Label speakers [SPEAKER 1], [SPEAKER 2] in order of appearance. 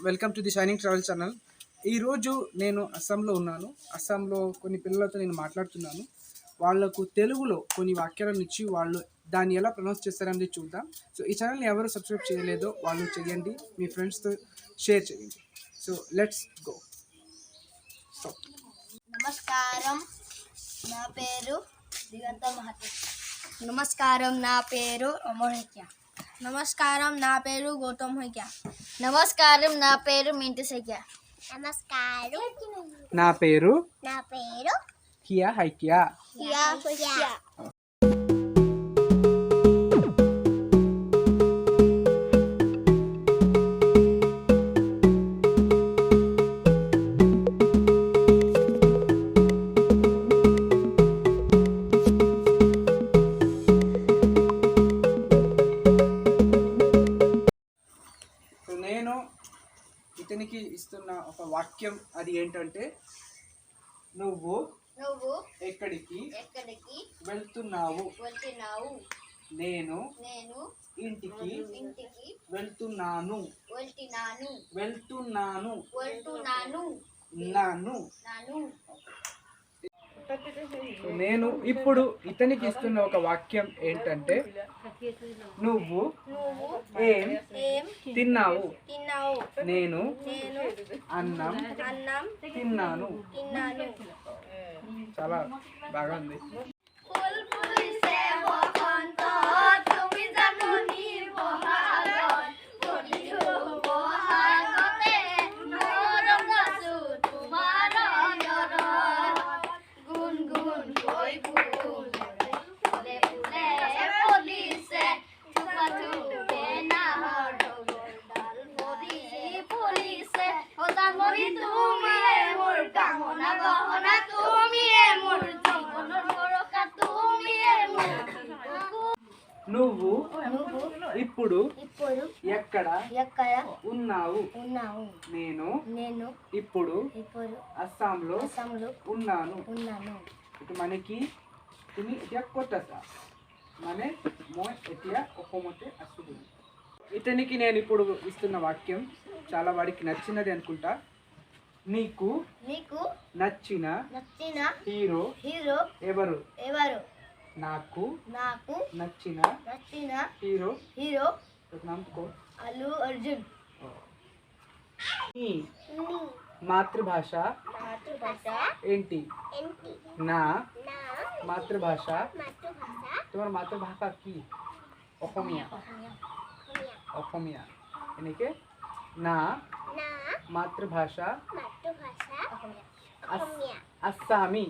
[SPEAKER 1] Welcome to the shining travel channel. ఈరోజు నేను అస్సాంలో ఉన్నాను. అస్సాంలో కొన్ని పిల్లలతో నేను మాట్లాడుతున్నాను. వాళ్లకు తెలుగులో కొన్ని వాక్యాలను ఇచ్చి వాళ్ళు దాన్ని ఎలా ప్రొనౌన్స్ చేస్తారనేది చూద్దాం. సో ఈ ఛానల్ని ఎవరు సబ్స్క్రైబ్ చేయలేదో వాళ్ళు చేయండి, మీ ఫ్రెండ్స్తో షేర్ చేయండి. So let's go.
[SPEAKER 2] నమస్కారం, నా పేరు దిగంత మహతి. నమస్కారం, నా పేరు అమర్ హైక్య. నమస్కారం, నా పేరు గౌతమ్ హైక్య. నమస్కారం, నా పేరు మింటూ హైక్య. నమస్కారం,
[SPEAKER 1] నా పేరు
[SPEAKER 2] హియా హైక్య. నేను ఇతనికి ఇస్తున్న ఒక వాక్యం అది ఏంటంటే, నువ్వు ఎక్కడికి వెళ్తున్నావు? నేను ఇంటికి వెళ్తున్నాను. నేను ఇప్పుడు ఇతనికి ఇస్తున్న ఒక వాక్యం ఏంటంటే, నువ్వు ఏం తిన్నావు? నేను అన్నం తిన్నాను. చాలా బాగా ఉంది. నువ్వు ఇప్పుడు ఎక్కడ ఉన్నావు? నేను ఇప్పుడు అస్సాంలో ఉన్నాను. ఇటు మనకి তুমি এতিয়া ক'ত আছা? মানে মই এতিয়া অসমতে আছো বুলি. ఇతనికి నేను ఇప్పుడు ఇస్తున్న వాక్యం చాలా వాడికి నచ్చినది అనుకుంటా. నీకు నచ్చిన హీరో ఎవరు? నాకు నచ్చిన హీరో అల్లు అర్జున్.
[SPEAKER 1] నీ మాతృభాష ఏంటి? నా మాతృభాష. তোমার মাতৃভাষা কি? অসমীয়া. এনেকে না মাতৃভাষা আসামি.